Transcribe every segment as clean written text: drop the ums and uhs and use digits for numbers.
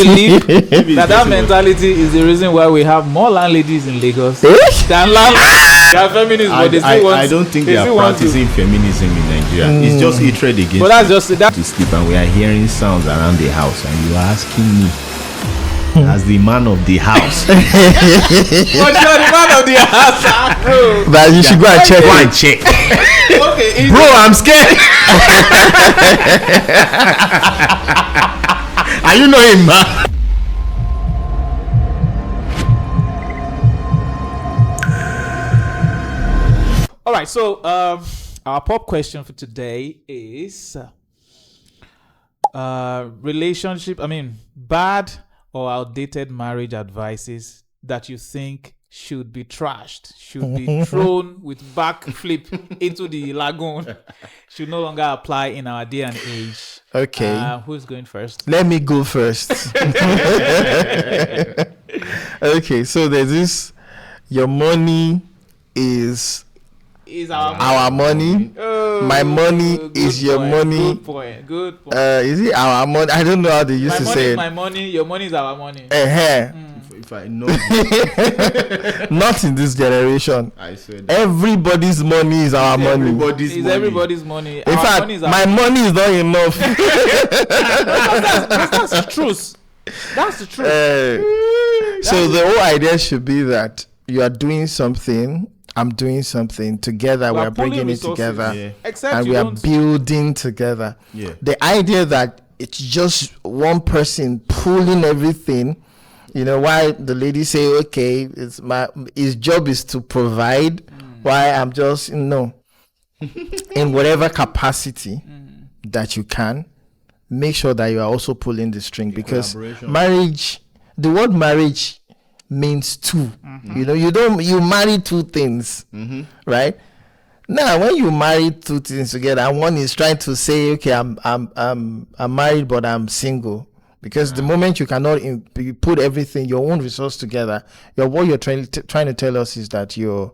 believe that mentality is the reason why we have more landladies in Lagos than landlords. They are feminists, but they still want. I don't think they are practicing feminism in Nigeria. It's just hatred against. But that's just that. To sleep, and we are hearing sounds around the house, and you are asking me, as the man of the house. But you're the man of the house, bro. But you should go and check. Go and check. Okay, Bro, I'm scared. Are you not him, man? All right, so our pop question for today is bad or outdated marriage advices that you think should be trashed, should be thrown with backflip into the lagoon, should no longer apply in our day and age. Okay. Who's going first? Let me go first. Okay, so there's this, your money is our money. Oh, my money is your money. Good point. Is it our money? I don't know how they used to say it. My money, your money is our money. If I know, not in this generation. I said that. Everybody's money is our money. Everybody's money. In fact, my money is not enough. That's the truth. That's the truth. So the whole idea should be that you are doing something, I'm doing something together. We are bringing it together, and we are building together. Yeah. The idea that it's just one person pulling everything. You know why the lady say, okay, his job is to provide. Why I'm just in whatever capacity that you can, make sure that you are also pulling the string, because marriage, the word marriage means two. You know, you marry two things, right? Now, when you marry two things together, and one is trying to say, okay, I'm married, but I'm single. Because the moment you cannot put everything, your own resource together, what you're trying to tell us is that you're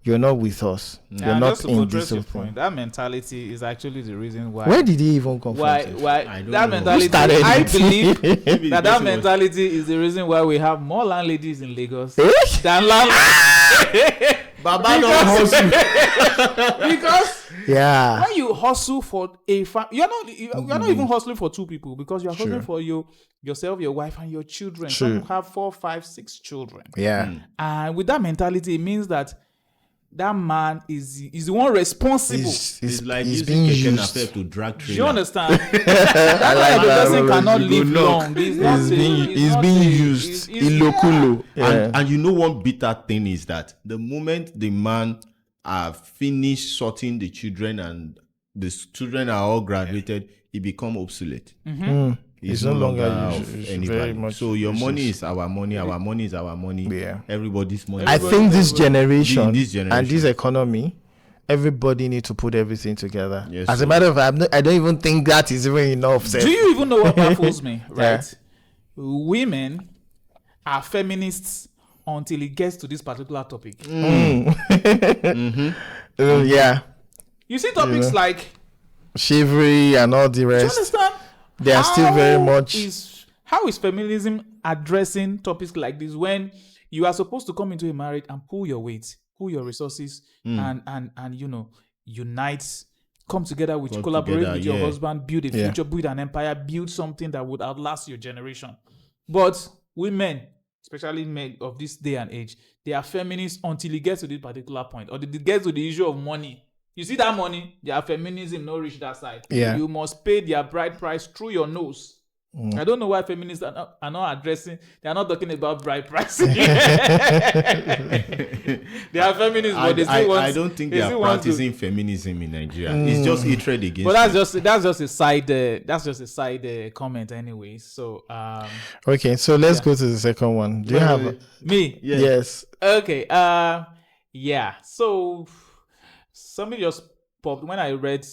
not with us. You're not in this point. That mentality is actually the reason why. Where did he even come from? Why that mentality? I believe that mentality is the reason why we have more landladies in Lagos than landlords. Baba don't hustle. Because when you hustle for a you're not even hustling for two people, because you're hustling for yourself, your wife, and your children. Some have 4, 5, 6 children. Yeah. And with that mentality, it means that man is the one responsible. It's like he's using being used used. to drag trailer. Do you understand? That person cannot live long. He's being used. Ilokulo. And you know, one bitter thing is that the moment the man finished sorting the children and the children are all graduated, he become obsolete. It's no longer of anybody. So your money is our money. Our money is our money. Yeah. Everybody's money. I think this generation and this economy, everybody need to put everything together. Yes, As a matter of fact, I don't even think that is even enough. Do you even know what baffles me? Right? Women are feminists until it gets to this particular topic. Yeah. You see topics like chivalry and all the do you rest. understand? They are still very much. How is feminism addressing topics like this when you are supposed to come into a marriage and pull your weight, pull your resources, and unite, come together with you, collaborate with your husband, build a future, build an empire, build something that would outlast your generation. But women, especially men of this day and age, they are feminists until it gets to this particular point, or it gets to the issue of money. You see that money, their feminism no reach that side. Yeah. You must pay their bride price through your nose. I don't know why feminists are not addressing, they are not talking about bride price. They are feminists, but they still want. I don't think they are practicing feminism in Nigeria. It's just hatred against. But that's just a side comment anyway. So okay, so let's go to the second one. Do you have me? Yeah. Yes. Okay. Yeah. So somebody just popped when I read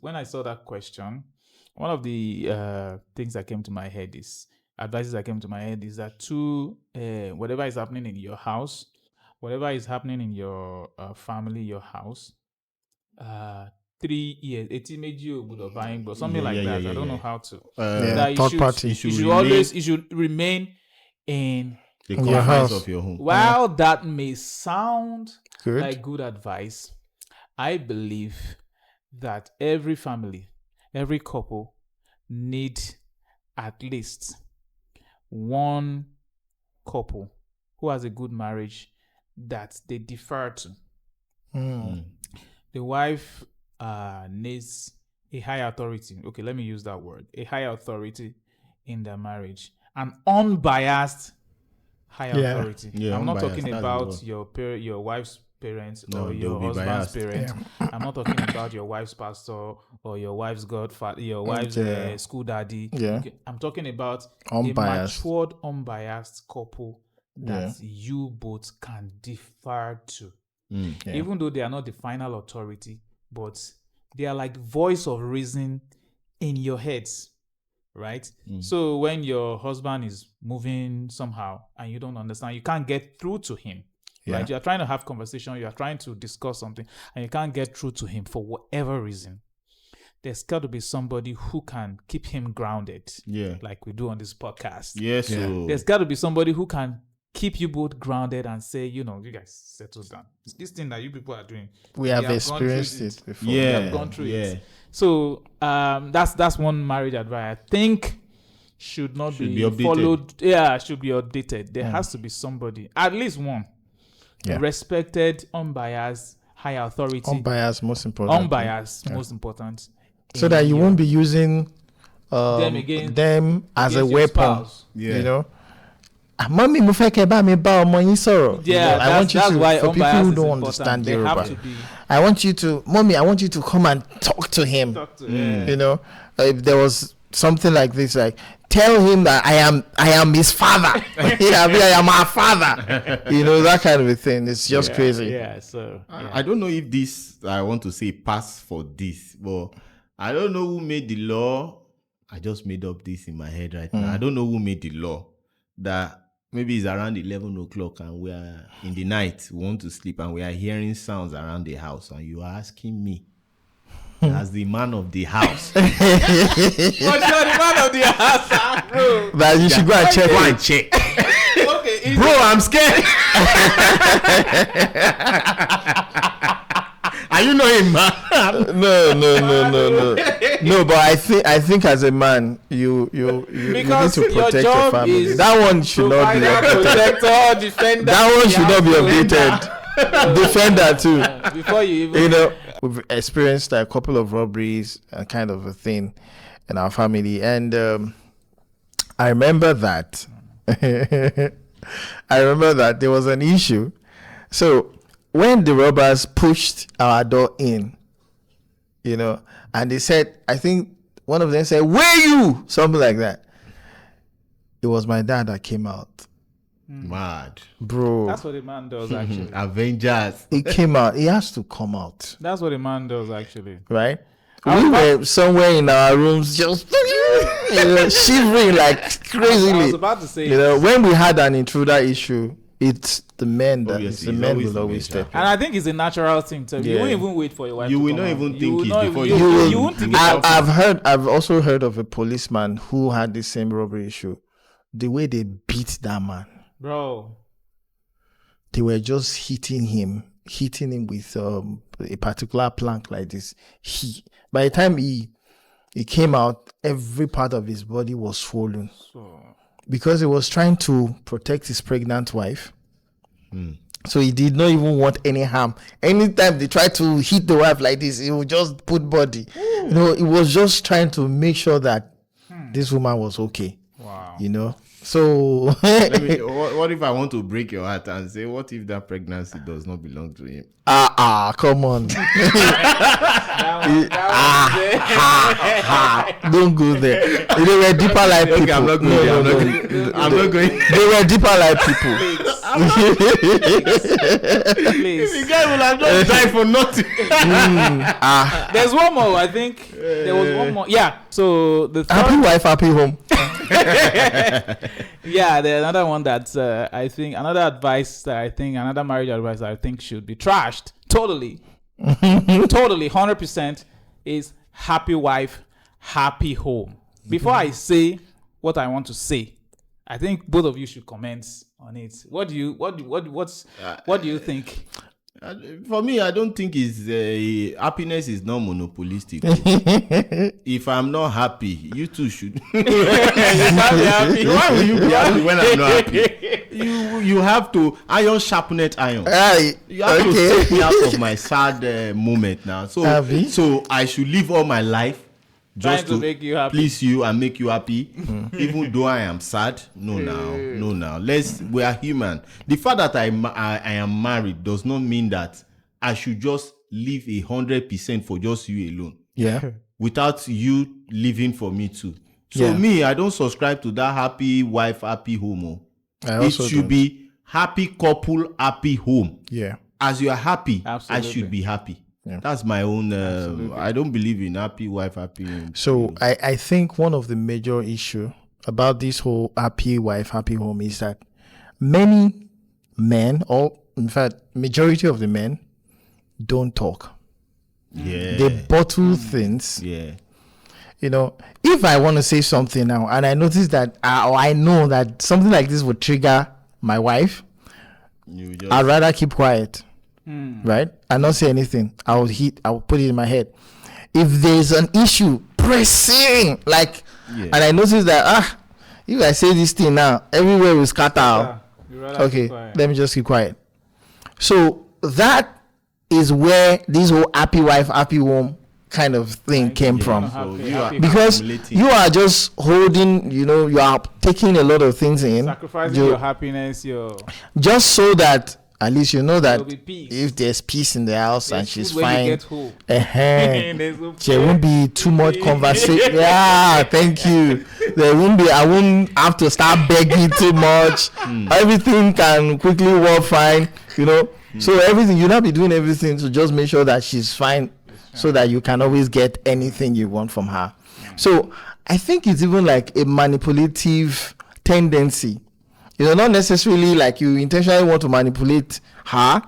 when I saw that question. One of the things that came to my head is advices that came to my head is that whatever is happening in your house, whatever is happening in your family, your house, 3 years. 18 buying, but something like that. I don't know how to. Yeah, third party. You should remain in the your confines house. of your home. While that may sound Good. like good advice, I believe that every family, every couple need at least one couple who has a good marriage that they defer to. The wife needs a high authority. Okay, let me use that word. A high authority in their marriage. An unbiased high authority. Yeah, I'm not unbiased, talking that's about the your wife's parents No, or they'll your be husband's biased. parents. I'm not talking about your wife's pastor or your wife's godfather, your wife's school daddy. Yeah. Okay, I'm talking about Unbiased. a matured, unbiased couple that you both can defer to. Even though they are not the final authority, but they are like voice of reason in your heads, right? So when your husband is moving somehow and you don't understand, you can't get through to him, right? You are trying to have conversation, you are trying to discuss something, and you can't get through to him for whatever reason. There's got to be somebody who can keep him grounded, like we do on this podcast. Yes. So There's got to be somebody who can keep you both grounded and say, you guys settle down. This thing that you people are doing, We have gone experienced through it before. we have gone through it. So that's one marriage advice I think should not Should be be updated. followed. Yeah, should be updated. There has to be somebody, at least one, respected, unbiased, high authority. Unbiased, most important. Unbiased, most important. So that you won't be using them them as a against your weapon. spouse. You know. Mommy, mo fẹ́ kẹ́ bá mi bá ọmọ yín sọ̀rọ̀. Yeah, I want you that's to, why for people unbiased who is don't important. understand They have Yoruba, to be I want you to come and talk to him. You know, if there was something like this, like tell him that I am his father. I am our father. You know, that kind of a thing. It's just crazy. Yeah, so I don't know if this, I want to say pass for this, but I don't know who made the law. I just made up this in my head right now. I don't know who made the law that maybe it's around 11 o'clock and we are in the night, we want to sleep and we are hearing sounds around the house and you are asking me as the man of the house. But you're the man of the house, bro. That you should go and check. Go and check. Okay, Bro, I'm scared. Are you not a man? No. No, but I think as a man, you need Because to your protect your job family. is That one should not be provider, updated. protector, defender. That one should not be Yeah. updated. Defender too. Before you even You know, we've experienced a couple of robberies and kind of a thing in our family, and I remember that. I remember that there was an issue. So when the robbers pushed our door in, you know, and they said, I think one of them said, "Where you?" Something like that. It was my dad that came out. Mad. Bro, That's what a man does, actually. Avengers. he came out. He has to come out, That's what a man does, actually. right? We were somewhere in our rooms just shivering like I was crazy. about to say, You know, when we had an intruder issue, it's the men that Obviously, the it's men always will the always men, step and I think it's a natural thing. So you Yeah. won't even wait for your wife. You to will come not out. even You think will it not before even- you- you won't think it I've also heard of a policeman who had the same robbery issue. The way they beat that man, bro. they were just hitting him with a particular plank like this. By the time he came out, every part of his body was swollen because he was trying to protect his pregnant wife. So he did not even want any harm. Anytime they tried to hit the wife like this, he would just put body. You know, he was just trying to make sure that this woman was okay. Wow. You know, so What if I want to break your heart and say, what if that pregnancy does not belong to him? come on. Don't go there. They were deeper like people. Okay, I'm not going there. I'm not going. They were deeper like people. Please. The guy will have just died for nothing. There's one more. I think there was one more. Yeah. So the Happy third, wife, happy home. yeah, there's another one that I think another marriage advice that I think should be trashed totally, 100%. is happy wife, happy home. Before I say what I want to say, I think both of you should comment on it. What do you think? For me, I don't think happiness is not monopolistic. If I'm not happy, you too should. You can't be happy. Why will you be happy when I'm not happy? You have to iron sharpened iron. You have to take me out of my sad moment now. So I should live all my life just to make you happy, please you and make you happy, even though I am sad. No, now. We are human. The fact that I am married does not mean that I should just live 100% for just you alone. Yeah. Without you living for me too. So me, I don't subscribe to that happy wife, happy home. It should be happy couple, happy home. Yeah. As you are happy, Absolutely. I should be happy. Yeah. That's my own. I don't believe in happy wife, happy home. So I think one of the major issue about this whole happy wife, happy home is that many men, or in fact, majority of the men, don't talk. Yeah. They bottle things. Yeah. You know, if I want to say something now and I notice that, or I know that something like this would trigger my wife, I'd rather keep quiet. Right? And not say anything. I'll put it in my head. If there's an issue pressing, and I notice that if I say this thing now, everywhere will scatter. Okay, let me just keep quiet. So that is where this whole happy wife, happy home kind of thing came from. Because you are just holding, you are taking a lot of things in. Sacrificing your happiness, just so that at least you know that peace. If there's peace in the house and she's fine, there won't be too much conversation. Yeah, thank you. I won't have to start begging too much. Everything can quickly work fine, So everything, you'll not be doing everything to just make sure that she's fine, so that you can always get anything you want from her. So I think it's even like a manipulative tendency. Not necessarily like you intentionally want to manipulate her,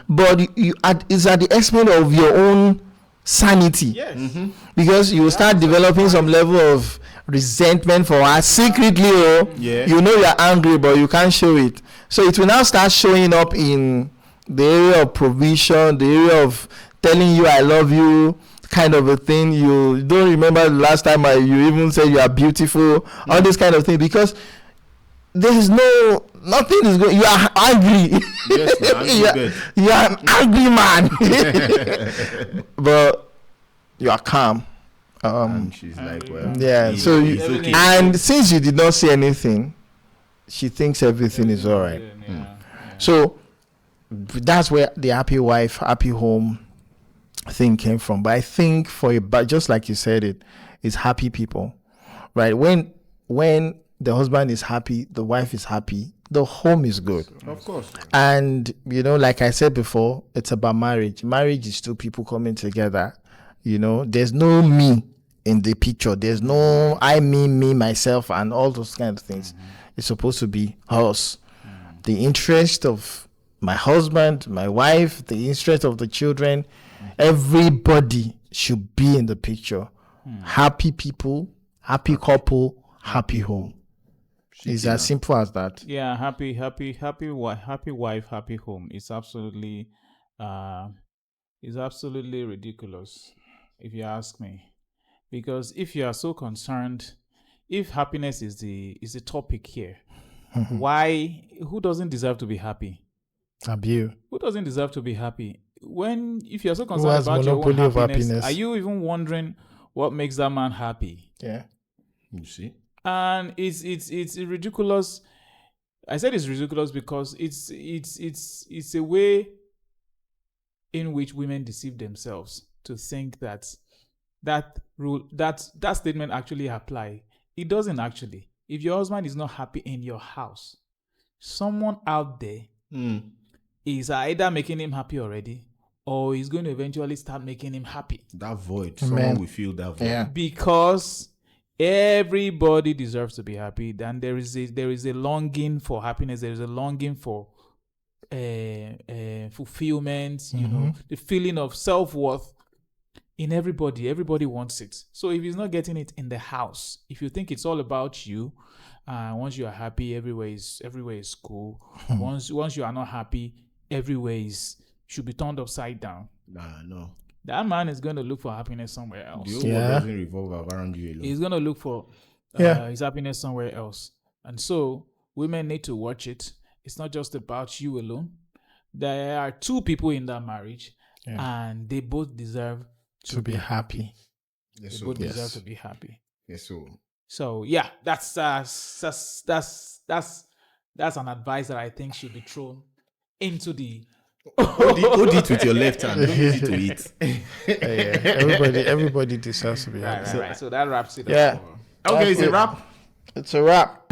but it's at the expense of your own sanity. Yes. Because you will start developing some level of resentment for her secretly. You're angry, but you can't show it. So it will now start showing up in the area of provision, the area of telling you I love you, kind of a thing. You don't remember the last time you even said you are beautiful, all this kind of thing, because there's nothing is going. You are angry. Yes, you are an angry man, but you are calm. And she's like, well, yeah. So okay. And since you did not say anything, she thinks everything is all right. So that's where the happy wife, happy home thing came from. But I think but just like you said, it's happy people, right? When the husband is happy, the wife is happy, the home is good. Of course. And, like I said before, it's about marriage. Marriage is two people coming together. There's no me in the picture. There's no I, me, myself, and all those kind of things. It's supposed to be us. The interest of my husband, my wife, the interest of the children, everybody should be in the picture. Happy people, happy couple, happy home. It's as simple as that. Yeah, happy wife, happy home. It's absolutely ridiculous, if you ask me. Because if you are so concerned, if happiness is the topic here, who doesn't deserve to be happy? You. Who doesn't deserve to be happy? If you're so concerned about your own happiness, are you even wondering what makes that man happy? Yeah. You see? And it's ridiculous. I said it's ridiculous because it's a way in which women deceive themselves to think that statement actually apply. It doesn't actually. If your husband is not happy in your house, someone out there is either making him happy already, or is going to eventually start making him happy. That void. Someone will feel that void. Yeah. Because everybody deserves to be happy. And there is a longing for happiness. There is a longing for fulfillment. The feeling of self-worth in everybody wants it. So if he's not getting it in the house, if you think it's all about you, once you are happy, everywhere is cool. once you are not happy, everywhere should be turned upside down. Nah, no. That man is going to look for happiness somewhere else. The whole world doesn't revolve around you alone. He's going to look for his happiness somewhere else. And so women need to watch it. It's not just about you alone. There are two people in that marriage, and they both deserve to be happy. Yes, they both deserve to be happy. Yes, so yeah, that's an advice that I think should be thrown into the. Hold it with your left hand. Don't use it to eat. Everybody deserves to be happy. Right. So that wraps it up. Yeah. Okay, it's a wrap. It's a wrap.